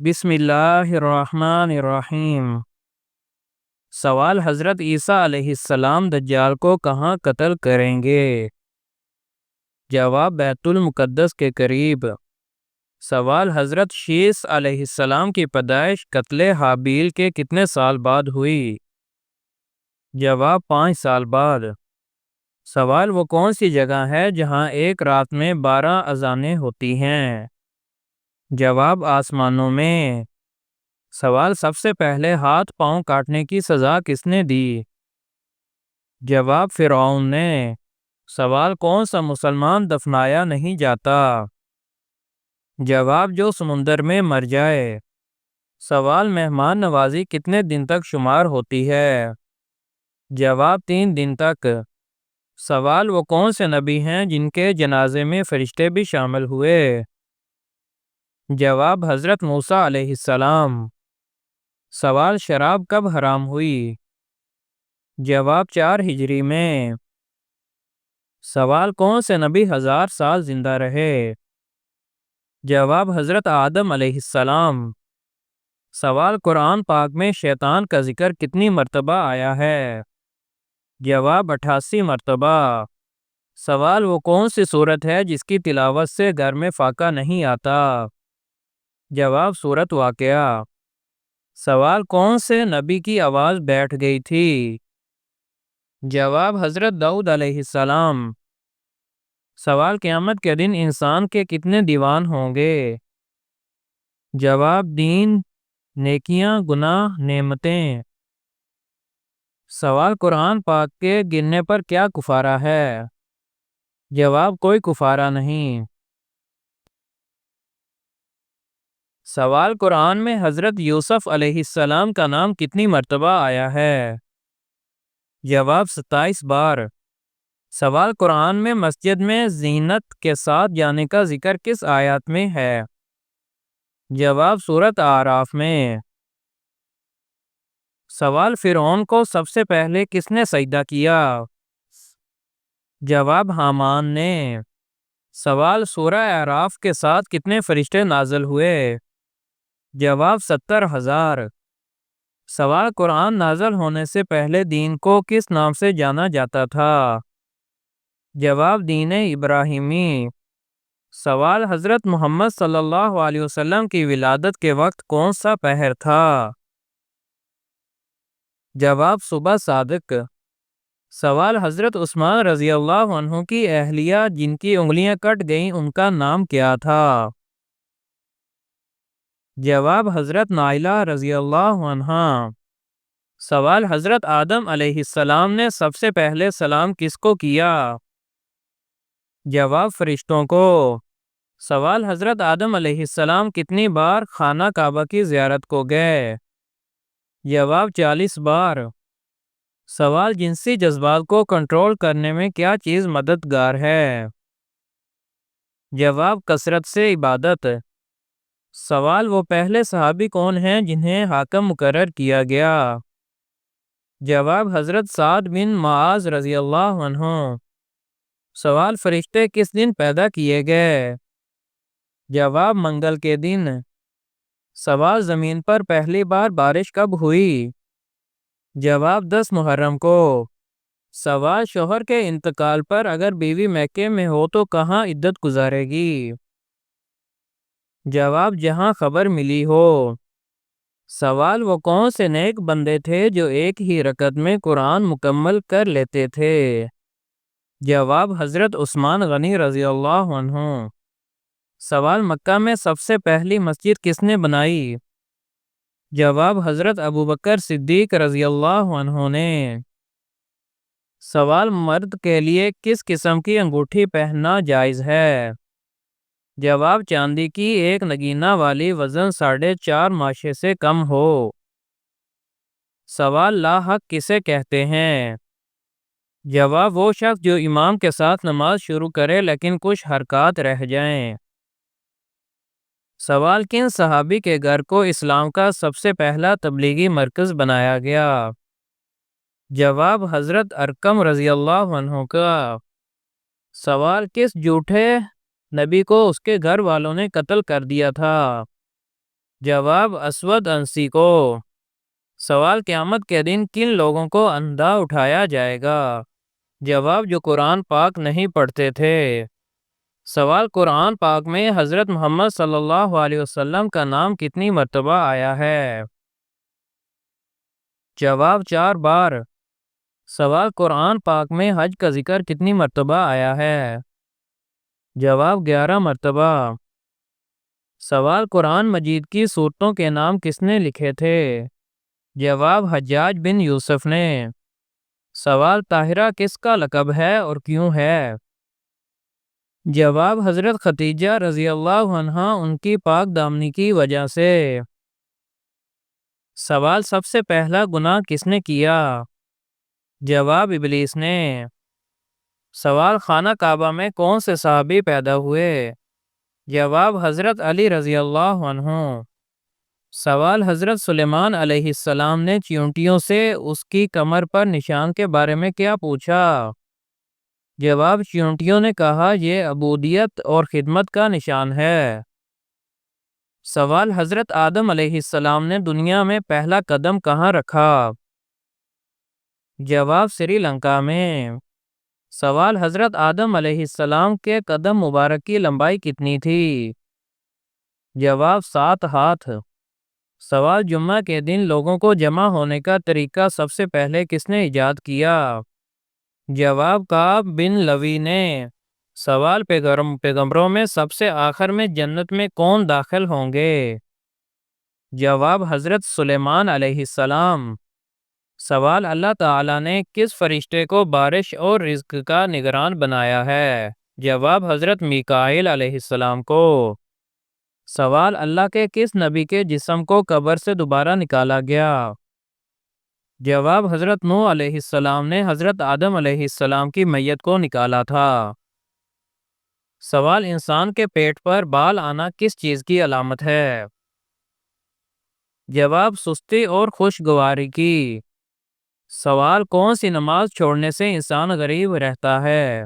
بسم اللہ الرحمن الرحیم۔ سوال: حضرت عیسیٰ علیہ السلام دجال کو کہاں قتل کریں گے؟ جواب: بیت المقدس کے قریب۔ سوال: حضرت شیس علیہ السلام کی پیدائش قتل حابیل کے کتنے سال بعد ہوئی؟ جواب: 5 سال بعد۔ سوال: وہ کون سی جگہ ہے جہاں ایک رات میں 12 اذانیں ہوتی ہیں؟ جواب: آسمانوں میں۔ سوال: سب سے پہلے ہاتھ پاؤں کاٹنے کی سزا کس نے دی؟ جواب: فرعون نے۔ سوال: کون سا مسلمان دفنایا نہیں جاتا؟ جواب: جو سمندر میں مر جائے۔ سوال: مہمان نوازی کتنے دن تک شمار ہوتی ہے؟ جواب: 3 دن تک۔ سوال: وہ کون سے نبی ہیں جن کے جنازے میں فرشتے بھی شامل ہوئے؟ جواب: حضرت موسیٰ علیہ السلام۔ سوال: شراب کب حرام ہوئی؟ جواب: 4 ہجری میں۔ سوال: کون سے نبی 1000 سال زندہ رہے؟ جواب: حضرت آدم علیہ السلام۔ سوال: قرآن پاک میں شیطان کا ذکر کتنی مرتبہ آیا ہے؟ جواب: 88 مرتبہ۔ سوال: وہ کون سی سورت ہے جس کی تلاوت سے گھر میں فاقہ نہیں آتا؟ جواب: سورت واقعہ۔ سوال: کون سے نبی کی آواز بیٹھ گئی تھی؟ جواب: حضرت داؤد علیہ السلام۔ سوال: قیامت کے دن انسان کے کتنے دیوان ہوں گے؟ جواب: دین، نیکیاں، گناہ، نعمتیں۔ سوال: قرآن پاک کے گرنے پر کیا کفارہ ہے؟ جواب: کوئی کفارہ نہیں۔ سوال: قرآن میں حضرت یوسف علیہ السلام کا نام کتنی مرتبہ آیا ہے؟ جواب: 27 بار۔ سوال: قرآن میں مسجد میں زینت کے ساتھ جانے کا ذکر کس آیات میں ہے؟ جواب: سورۃ اعراف میں۔ سوال: فرعون کو سب سے پہلے کس نے سجدہ کیا؟ جواب: حامان نے۔ سوال: سورہ اعراف کے ساتھ کتنے فرشتے نازل ہوئے؟ جواب: 70,000۔ سوال: قرآن نازل ہونے سے پہلے دین کو کس نام سے جانا جاتا تھا؟ جواب: دین ابراہیمی۔ سوال: حضرت محمد صلی اللہ علیہ وسلم کی ولادت کے وقت کون سا پہر تھا؟ جواب: صبح صادق۔ سوال: حضرت عثمان رضی اللہ عنہ کی اہلیہ جن کی انگلیاں کٹ گئیں ان کا نام کیا تھا؟ جواب: حضرت نائلہ رضی اللہ عنہا۔ سوال: حضرت آدم علیہ السلام نے سب سے پہلے سلام کس کو کیا؟ جواب: فرشتوں کو۔ سوال: حضرت آدم علیہ السلام کتنی بار خانہ کعبہ کی زیارت کو گئے؟ جواب: 40 بار۔ سوال: جنسی جذبات کو کنٹرول کرنے میں کیا چیز مددگار ہے؟ جواب: کثرت سے عبادت۔ سوال: وہ پہلے صحابی کون ہیں جنہیں حاکم مقرر کیا گیا؟ جواب: حضرت سعد بن معاذ رضی اللہ عنہ۔ سوال: فرشتے کس دن پیدا کیے گئے؟ جواب: منگل کے دن۔ سوال: زمین پر پہلی بار بارش کب ہوئی؟ جواب: 10 محرم کو۔ سوال: شوہر کے انتقال پر اگر بیوی میکے میں ہو تو کہاں عدت گزارے گی؟ جواب: جہاں خبر ملی ہو۔ سوال: وہ کون سے نیک بندے تھے جو ایک ہی رکعت میں قرآن مکمل کر لیتے تھے؟ جواب: حضرت عثمان غنی رضی اللہ عنہ۔ سوال: مکہ میں سب سے پہلی مسجد کس نے بنائی؟ جواب: حضرت ابوبکر صدیق رضی اللہ عنہ نے۔ سوال: مرد کے لیے کس قسم کی انگوٹھی پہننا جائز ہے؟ جواب: چاندی کی ایک نگینہ والی وزن 4.5 ماشے سے کم ہو۔ سوال: لا حق کسے کہتے ہیں؟ جواب: وہ شخص جو امام کے ساتھ نماز شروع کرے لیکن کچھ حرکات رہ جائیں۔ سوال: کن صحابی کے گھر کو اسلام کا سب سے پہلا تبلیغی مرکز بنایا گیا؟ جواب: حضرت ارقم رضی اللہ عنہ کا۔ سوال: کس جھوٹے نبی کو اس کے گھر والوں نے قتل کر دیا تھا؟ جواب اسود انسی کو۔ سوال قیامت کے دن کن لوگوں کو اندھا اٹھایا جائے گا؟ جواب جو قرآن پاک نہیں پڑھتے تھے۔ سوال قرآن پاک میں حضرت محمد صلی اللہ علیہ وسلم کا نام کتنی مرتبہ آیا ہے؟ جواب 4 بار۔ سوال قرآن پاک میں حج کا ذکر کتنی مرتبہ آیا ہے؟ جواب 11 مرتبہ۔ سوال قرآن مجید کی سورتوں کے نام کس نے لکھے تھے؟ جواب حجاج بن یوسف نے۔ سوال طاہرہ کس کا لقب ہے اور کیوں ہے؟ جواب حضرت خدیجہ رضی اللہ عنہا ان کی پاک دامنی کی وجہ سے۔ سوال سب سے پہلا گناہ کس نے کیا؟ جواب ابلیس نے۔ سوال خانہ کعبہ میں کون سے صحابی پیدا ہوئے؟ جواب حضرت علی رضی اللہ عنہ۔ سوال حضرت سلیمان علیہ السلام نے چیونٹیوں سے اس کی کمر پر نشان کے بارے میں کیا پوچھا؟ جواب چیونٹیوں نے کہا یہ عبودیت اور خدمت کا نشان ہے۔ سوال حضرت آدم علیہ السلام نے دنیا میں پہلا قدم کہاں رکھا؟ جواب سری لنکا میں۔ سوال حضرت آدم علیہ السلام کے قدم مبارک کی لمبائی کتنی تھی؟ جواب 7 ہاتھ۔ سوال جمعہ کے دن لوگوں کو جمع ہونے کا طریقہ سب سے پہلے کس نے ایجاد کیا؟ جواب کعب بن لوی نے۔ سوال پیغمبروں میں سب سے آخر میں جنت میں کون داخل ہوں گے؟ جواب حضرت سلیمان علیہ السلام۔ سوال اللہ تعالیٰ نے کس فرشتے کو بارش اور رزق کا نگران بنایا ہے؟ جواب حضرت میکائیل علیہ السلام کو۔ سوال اللہ کے کس نبی کے جسم کو قبر سے دوبارہ نکالا گیا؟ جواب حضرت نوح علیہ السلام نے حضرت آدم علیہ السلام کی میت کو نکالا تھا۔ سوال انسان کے پیٹ پر بال آنا کس چیز کی علامت ہے؟ جواب سستی اور خوشگواری کی۔ سوال کون سی نماز چھوڑنے سے انسان غریب رہتا ہے؟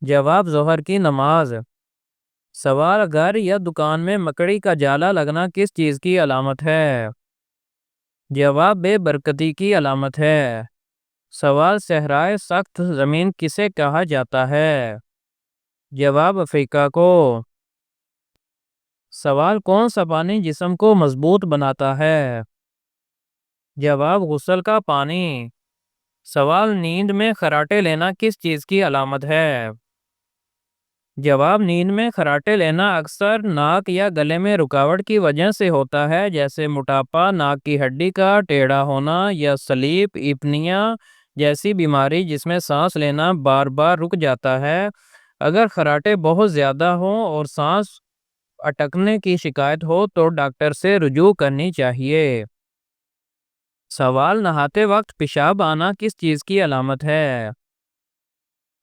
جواب ظہر کی نماز۔ سوال گھر یا دکان میں مکڑی کا جالا لگنا کس چیز کی علامت ہے؟ جواب بے برکتی کی علامت ہے۔ سوال صحرائے سخت زمین کسے کہا جاتا ہے؟ جواب افریقہ کو۔ سوال کون سا پانی جسم کو مضبوط بناتا ہے؟ جواب غسل کا پانی۔ سوال نیند میں خراٹے لینا کس چیز کی علامت ہے؟ جواب نیند میں خراٹے لینا اکثر ناک یا گلے میں رکاوٹ کی وجہ سے ہوتا ہے، جیسے موٹاپا، ناک کی ہڈی کا ٹیڑھا ہونا یا سلیپ ایپنیا جیسی بیماری جس میں سانس لینا بار بار رک جاتا ہے۔ اگر خراٹے بہت زیادہ ہوں اور سانس اٹکنے کی شکایت ہو تو ڈاکٹر سے رجوع کرنی چاہیے۔ سوال نہاتے وقت پیشاب آنا کس چیز کی علامت ہے؟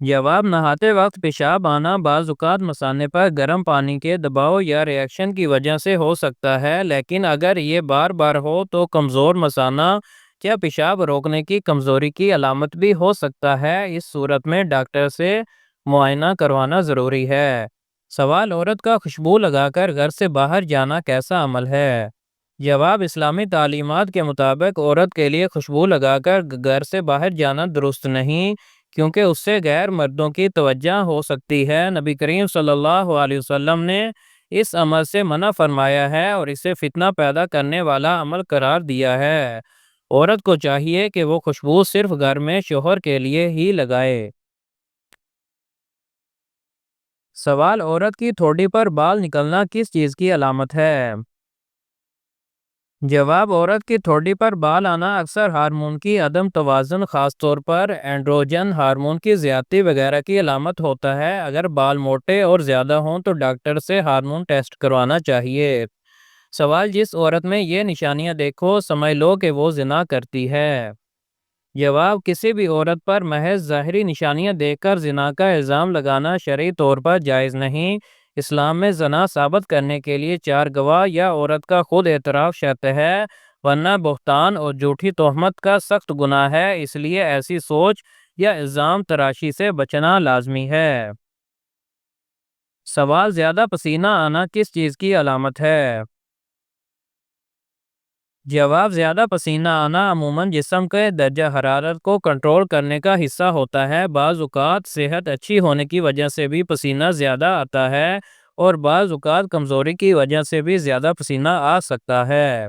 جواب نہاتے وقت پیشاب آنا بعض اوقات مثانے پر گرم پانی کے دباؤ یا ری ایکشن کی وجہ سے ہو سکتا ہے، لیکن اگر یہ بار بار ہو تو کمزور مثانہ یا پیشاب روکنے کی کمزوری کی علامت بھی ہو سکتا ہے۔ اس صورت میں ڈاکٹر سے معائنہ کروانا ضروری ہے۔ سوال عورت کا خوشبو لگا کر گھر سے باہر جانا کیسا عمل ہے؟ جواب اسلامی تعلیمات کے مطابق عورت کے لیے خوشبو لگا کر گھر سے باہر جانا درست نہیں، کیونکہ اس سے غیر مردوں کی توجہ ہو سکتی ہے۔ نبی کریم صلی اللہ علیہ وسلم نے اس عمل سے منع فرمایا ہے اور اسے فتنہ پیدا کرنے والا عمل قرار دیا ہے۔ عورت کو چاہیے کہ وہ خوشبو صرف گھر میں شوہر کے لیے ہی لگائے۔ سوال عورت کی ٹھوڑی پر بال نکلنا کس چیز کی علامت ہے؟ جواب عورت کی ٹھوڑی پر بال آنا اکثر ہارمون کی عدم توازن، خاص طور پر اینڈروجن ہارمون کی زیادتی وغیرہ کی علامت ہوتا ہے۔ اگر بال موٹے اور زیادہ ہوں تو ڈاکٹر سے ہارمون ٹیسٹ کروانا چاہیے۔ سوال جس عورت میں یہ نشانیاں دیکھو سمجھ لو کہ وہ زنا کرتی ہے۔ جواب کسی بھی عورت پر محض ظاہری نشانیاں دیکھ کر زنا کا الزام لگانا شرعی طور پر جائز نہیں۔ اسلام میں زنا ثابت کرنے کے لیے 4 گواہ یا عورت کا خود اعتراف شرط ہے، ورنہ بہتان اور جھوٹی تہمت کا سخت گناہ ہے۔ اس لیے ایسی سوچ یا الزام تراشی سے بچنا لازمی ہے۔ سوال زیادہ پسینہ آنا کس چیز کی علامت ہے؟ جواب: زیادہ پسینہ آنا عموماً جسم کے درجہ حرارت کو کنٹرول کرنے کا حصہ ہوتا ہے۔ بعض اوقات صحت اچھی ہونے کی وجہ سے بھی پسینہ زیادہ آتا ہے اور بعض اوقات کمزوری کی وجہ سے بھی زیادہ پسینہ آ سکتا ہے۔